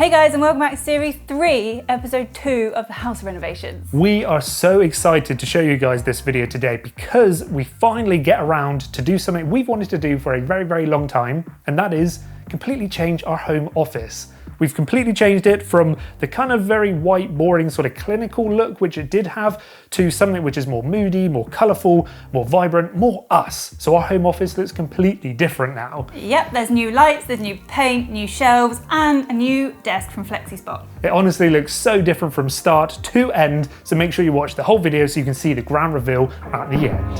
Hey guys, and welcome back to Series 3, Episode 2 of the House Renovations. We are so excited to show you guys this video today because we finally get around to do something we've wanted to do for a very, very long time, and that is completely change our home office. We've completely changed it from the kind of very white, boring sort of clinical look which it did have to something which is more moody, more colourful, more vibrant, more us. So our home office looks completely different now. Yep, there's new lights, there's new paint, new shelves, and a new desk from Flexispot. It honestly looks so different from start to end, so make sure you watch the whole video so you can see the grand reveal at the end.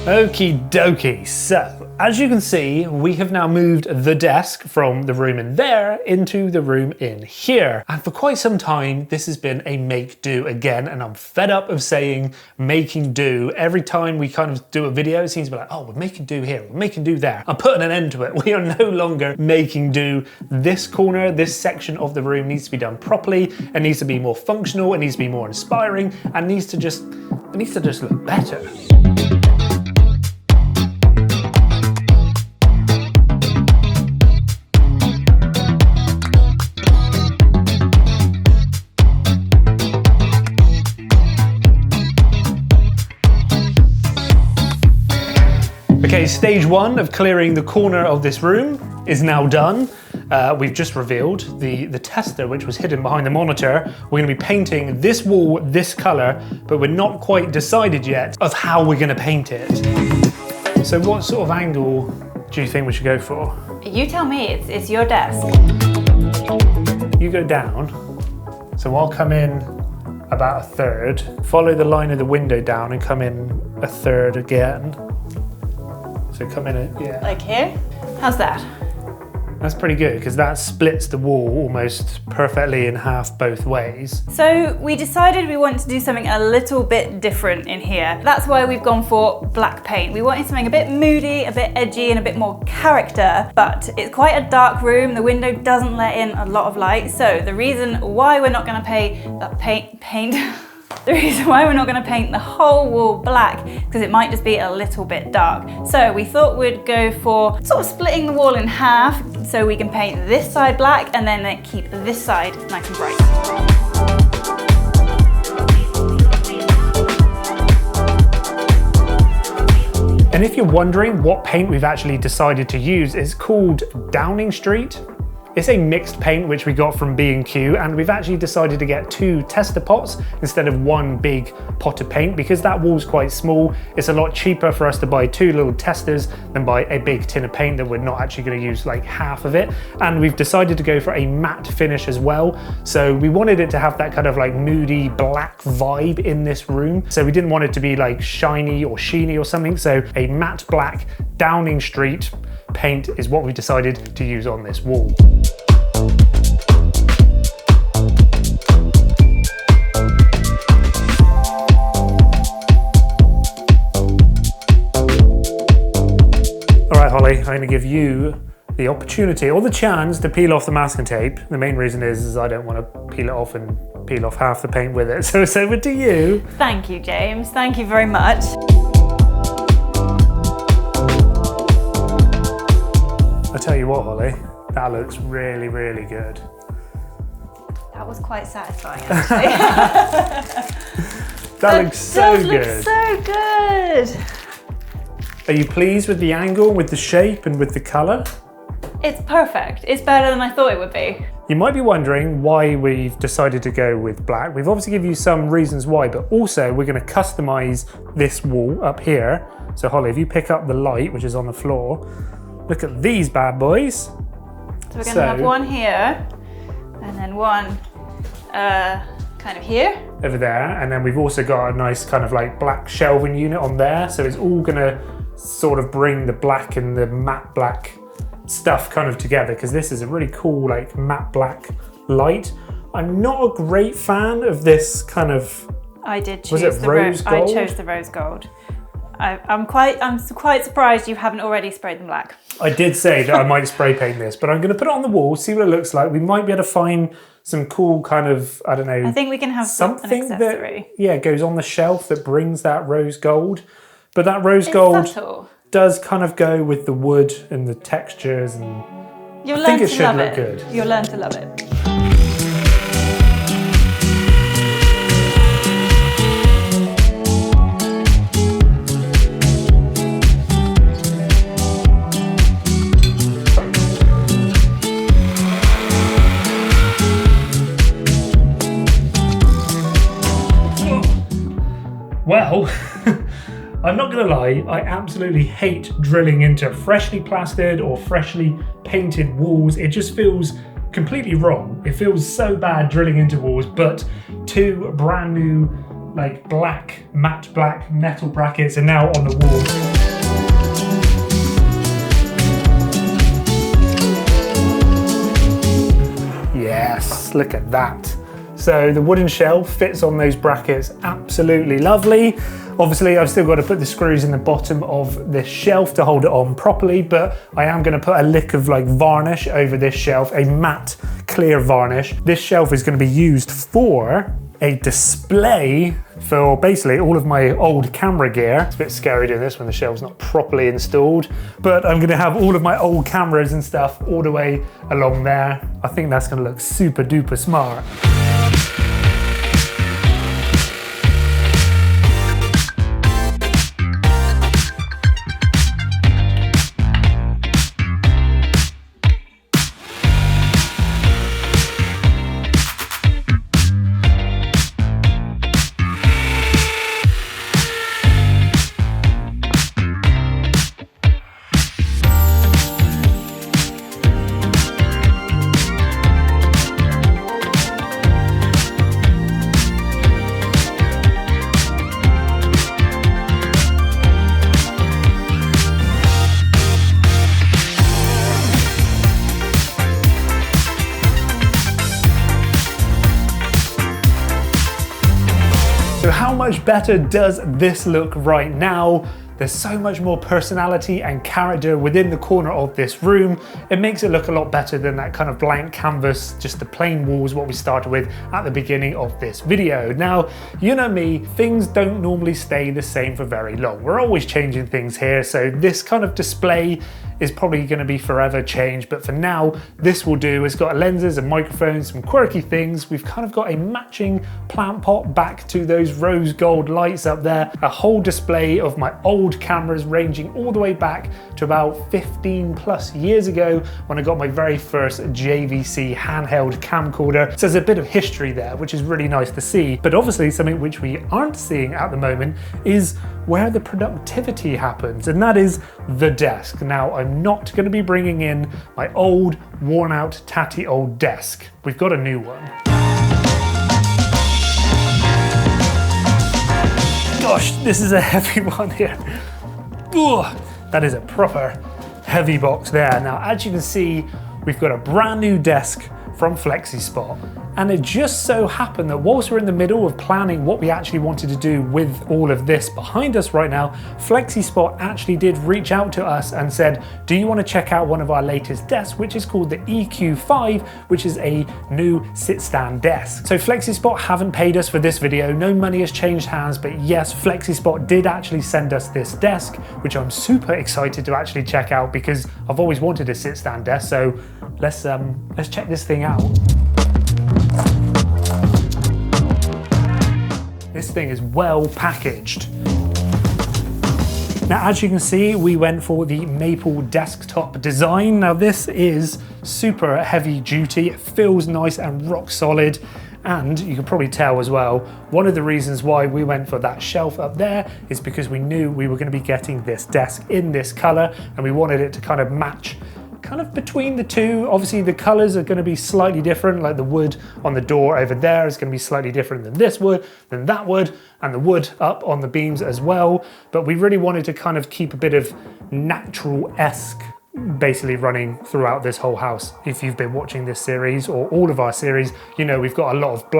Okie dokie, so as you can see, we have now moved the desk from the room in there into the room in here. And for quite some time, this has been a make do again, and I'm fed up of saying making do. Every time we kind of do a video, it seems to be like, oh, we're making do here, we're making do there. I'm putting an end to it. We are no longer making do. This corner, this section of the room needs to be done properly. It needs to be more functional, it needs to be more inspiring, and it needs to just look better. Okay, stage one of clearing the corner of this room is now done. We've just revealed the tester which was hidden behind the monitor. We're gonna be painting this wall this color, but we're not quite decided yet of how we're gonna paint it. So what sort of angle do you think we should go for? You tell me, it's your desk. You go down, so I'll come in about a third, follow the line of the window down and come in a third again. So come in, yeah. Like here? How's that? That's pretty good because that splits the wall almost perfectly in half both ways. So we decided we wanted to do something a little bit different in here. That's why we've gone for black paint. We wanted something a bit moody, a bit edgy, and a bit more character, but it's quite a dark room. The window doesn't let in a lot of light. So the reason why we're not gonna The reason why we're not going to paint the whole wall black is because it might just be a little bit dark. So we thought we'd go for sort of splitting the wall in half so we can paint this side black and then keep this side nice and bright. And if you're wondering what paint we've actually decided to use, it's called Downing Street. It's a mixed paint which we got from B&Q, and we've actually decided to get 2 tester pots instead of 1 big pot of paint because that wall's quite small. It's a lot cheaper for us to buy 2 little testers than buy a big tin of paint that we're not actually going to use like half of it. And we've decided to go for a matte finish as well. So we wanted it to have that kind of like moody black vibe in this room. So we didn't want it to be like shiny or sheeny or something. So a matte black Downing Street paint is what we decided to use on this wall. All right, Holly, I'm going to give you the opportunity or the chance to peel off the masking tape. The main reason is I don't want to peel it off and peel off half the paint with it. So it's over to you. Thank you, James. Thank you very much. I tell you what, Holly, that looks really, really good. That was quite satisfying, actually. That looks so good. Looks so good. Are you pleased with the angle, with the shape, and with the color? It's perfect. It's better than I thought it would be. You might be wondering why we've decided to go with black. We've obviously given you some reasons why, but also we're going to customize this wall up here. So Holly, if you pick up the light, which is on the floor, look at these bad boys. So we're going to have one here, and then one kind of here. Over there, and then we've also got a nice kind of like black shelving unit on there. So it's all going to sort of bring the black and the matte black stuff kind of together, because this is a really cool like matte black light. I'm not a great fan of this kind of... I did choose the rose gold. I chose the rose gold. I'm quite surprised you haven't already sprayed them black. I did say that I might spray paint this, but I'm going to put it on the wall, see what it looks like. We might be able to find some cool kind of, I don't know. I think we can have something an accessory. That, yeah, goes on the shelf that brings that rose gold. But that rose gold, subtle. does kind of go with the wood and the textures, and You'll I think learn it to should love look it. good. You'll learn to love it. Well, I'm not gonna lie, I absolutely hate drilling into freshly plastered or freshly painted walls. It just feels completely wrong. It feels so bad drilling into walls, but two brand new, like matte black metal brackets are now on the walls. Yes, look at that. So the wooden shelf fits on those brackets absolutely lovely. Obviously, I've still got to put the screws in the bottom of this shelf to hold it on properly, but I am going to put a lick of like varnish over this shelf, a matte clear varnish. This shelf is going to be used for a display for basically all of my old camera gear. It's a bit scary doing this when the shelf's not properly installed, but I'm gonna have all of my old cameras and stuff all the way along there. I think that's gonna look super duper smart. So how much better does this look right now? There's so much more personality and character within the corner of this room. It makes it look a lot better than that kind of blank canvas, just the plain walls, what we started with at the beginning of this video. Now, you know me, things don't normally stay the same for very long. We're always changing things here, so this kind of display is probably going to be forever changed, but for now, this will do. It's got lenses and microphones, some quirky things. We've kind of got a matching plant pot back to those rose gold lights up there, a whole display of my old cameras ranging all the way back to about 15 plus years ago when I got my very first JVC handheld camcorder. So there's a bit of history there, which is really nice to see. But obviously something which we aren't seeing at the moment is where the productivity happens, and that is the desk. Now, I'm not going to be bringing in my old, worn out, tatty old desk. We've got a new one. Gosh, this is a heavy one here. Ugh, that is a proper heavy box there. Now, as you can see, we've got a brand new desk from Flexispot. And it just so happened that whilst we're in the middle of planning what we actually wanted to do with all of this behind us right now, Flexispot actually did reach out to us and said, do you want to check out one of our latest desks, which is called the EQ5, which is a new sit-stand desk. So Flexispot haven't paid us for this video, no money has changed hands, but yes, Flexispot did actually send us this desk, which I'm super excited to actually check out because I've always wanted a sit-stand desk. So let's check this thing out. This thing is well packaged. Now, as you can see, we went for the maple desktop design. Now, this is super heavy duty. It feels nice and rock solid. And you can probably tell as well, one of the reasons why we went for that shelf up there is because we knew we were going to be getting this desk in this color and we wanted it to kind of match kind of between the two. Obviously the colors are going to be slightly different, like the wood on the door over there is going to be slightly different than this wood, than that wood, and the wood up on the beams as well. But we really wanted to kind of keep a bit of natural-esque basically running throughout this whole house. If you've been watching this series or all of our series, you know we've got a lot of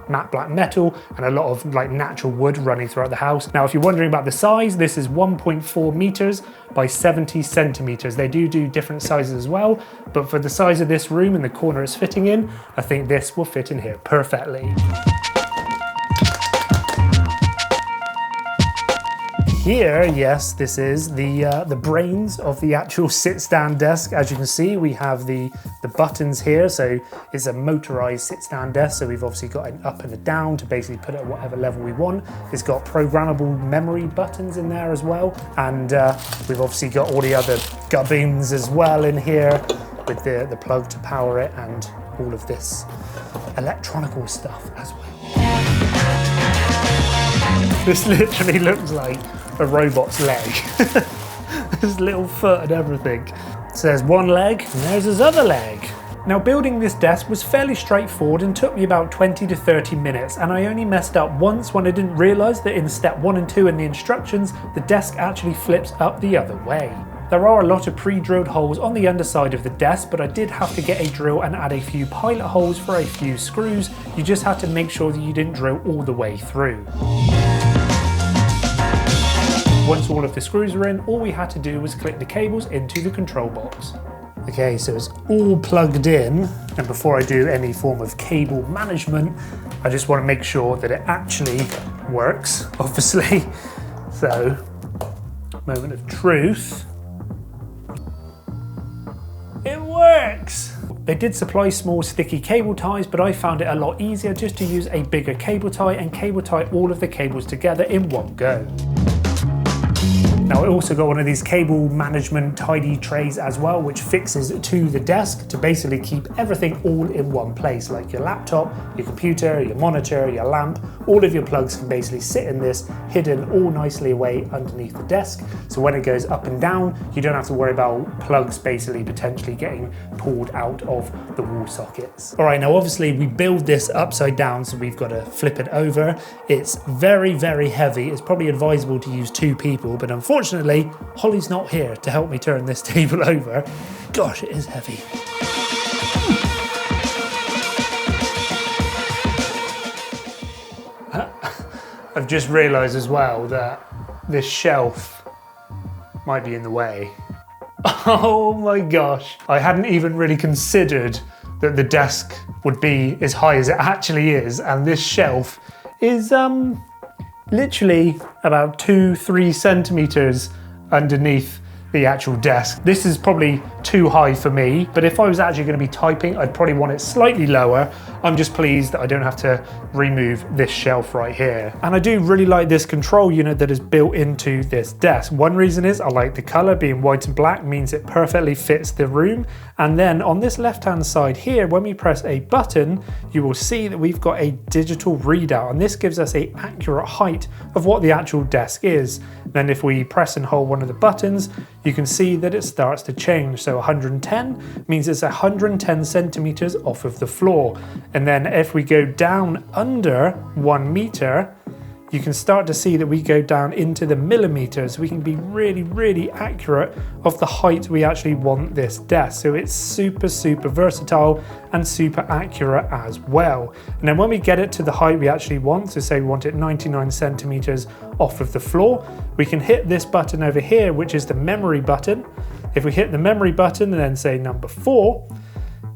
matte black metal and a lot of like natural wood running throughout the house. Now, if you're wondering about the size, this is 1.4 meters by 70 centimeters. They do different sizes as well, but for the size of this room and the corner it's fitting in, I think this will fit in here perfectly. here, yes, this is the brains of the actual sit-stand desk. As you can see, we have the buttons here, so it's a motorized sit-stand desk, so we've obviously got an up and a down to basically put it at whatever level we want. It's got programmable memory buttons in there as well, and we've obviously got all the other gubbins as well in here with the plug to power it and all of this electronical stuff as well. This literally looks like a robot's leg. His little foot and everything. So there's one leg and there's his other leg. Now, building this desk was fairly straightforward and took me about 20 to 30 minutes, and I only messed up once when I didn't realise that in step 1 and 2 in the instructions, the desk actually flips up the other way. There are a lot of pre-drilled holes on the underside of the desk, but I did have to get a drill and add a few pilot holes for a few screws. You just had to make sure that you didn't drill all the way through. Once all of the screws were in, all we had to do was clip the cables into the control box. Okay, so it's all plugged in, and before I do any form of cable management, I just want to make sure that it actually works, obviously. So, moment of truth. It works! They did supply small sticky cable ties, but I found it a lot easier just to use a bigger cable tie and cable tie all of the cables together in one go. Now, I also got one of these cable management tidy trays as well, which fixes to the desk to basically keep everything all in one place, like your laptop, your computer, your monitor, your lamp. All of your plugs can basically sit in this, hidden all nicely away underneath the desk. So when it goes up and down, you don't have to worry about plugs basically potentially getting pulled out of the wall sockets. All right, now obviously we build this upside down, so we've got to flip it over. It's very, very heavy. It's probably advisable to use 2 people, but unfortunately, Hollie's not here to help me turn this table over. Gosh, it is heavy. I've just realised as well that this shelf might be in the way. Oh my gosh. I hadn't even really considered that the desk would be as high as it actually is, and this shelf is literally about 2-3 centimeters underneath the actual desk. This is probably too high for me, but if I was actually going to be typing, I'd probably want it slightly lower. I'm just pleased that I don't have to remove this shelf right here. And I do really like this control unit that is built into this desk. One reason is I like the color. Being white and black means it perfectly fits the room. And then on this left-hand side here, when we press a button, you will see that we've got a digital readout, and this gives us an accurate height of what the actual desk is. Then if we press and hold one of the buttons, you can see that it starts to change. So 110 means it's 110 centimeters off of the floor. And then if we go down under 1 meter, you can start to see that we go down into the millimeters. We can be really, really accurate of the height we actually want this desk. So it's super, super versatile and super accurate as well. And then when we get it to the height we actually want, so say we want it 99 centimeters off of the floor, we can hit this button over here, which is the memory button. If we hit the memory button and then say number 4,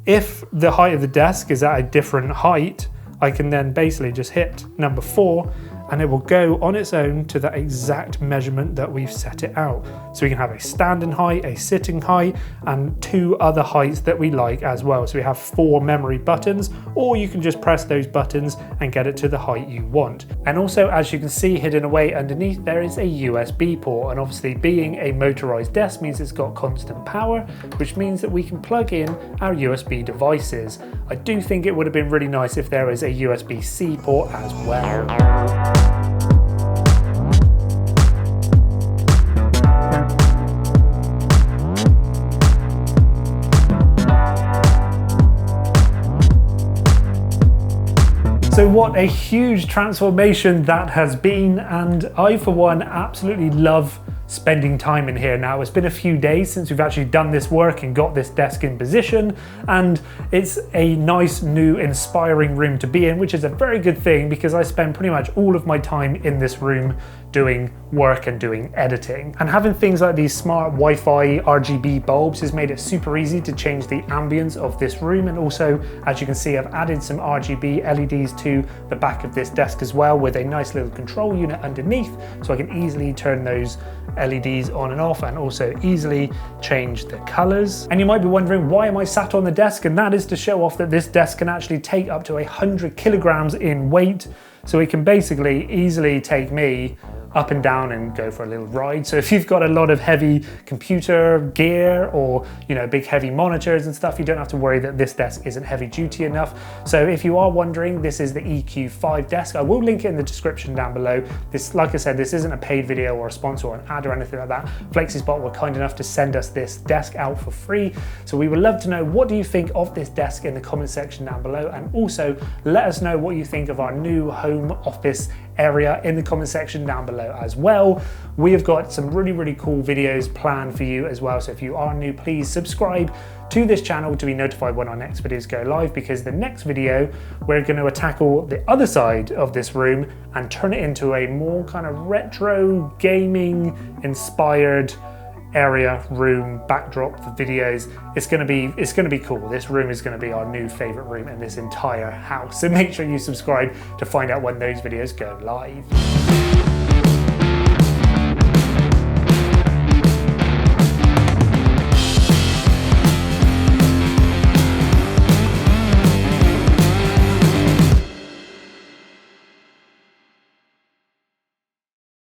if the height of the desk is at a different height, I can then basically just hit number 4 and it will go on its own to the exact measurement that we've set it out. So we can have a standing height, a sitting height, and 2 other heights that we like as well. So we have 4 memory buttons, or you can just press those buttons and get it to the height you want. And also, as you can see hidden away underneath, there is a USB port, and obviously being a motorized desk means it's got constant power, which means that we can plug in our USB devices. I do think it would have been really nice if there is a USB-C port as well. So what a huge transformation that has been, and I for one absolutely love spending time in here now. It's been a few days since we've actually done this work and got this desk in position, and it's a nice, new, inspiring room to be in, which is a very good thing because I spend pretty much all of my time in this room doing work and doing editing. And having things like these smart Wi-Fi RGB bulbs has made it super easy to change the ambience of this room. And also, as you can see, I've added some RGB LEDs to the back of this desk as well, with a nice little control unit underneath, so I can easily turn those LEDs on and off and also easily change the colors. And you might be wondering, why am I sat on the desk? And that is to show off that this desk can actually take up to 100 kilograms in weight. So it can basically easily take me up and down and go for a little ride. So if you've got a lot of heavy computer gear or, you know, big heavy monitors and stuff, you don't have to worry that this desk isn't heavy duty enough. So if you are wondering, this is the EQ5 desk. I will link it in the description down below. This, like I said, this isn't a paid video or a sponsor or an ad or anything like that. FlexiSpot were kind enough to send us this desk out for free. So we would love to know, what do you think of this desk in the comment section down below? And also let us know what you think of our new home office area in the comment section down below as well. We have got some really cool videos planned for you as well. So if you are new, please subscribe to this channel to be notified when our next videos go live, because the next video we're going to tackle the other side of this room and turn it into a more kind of retro gaming inspired area, room, backdrop for videos. It's gonna be cool. This room is gonna be our new favorite room in this entire house. So make sure you subscribe to find out when those videos go live.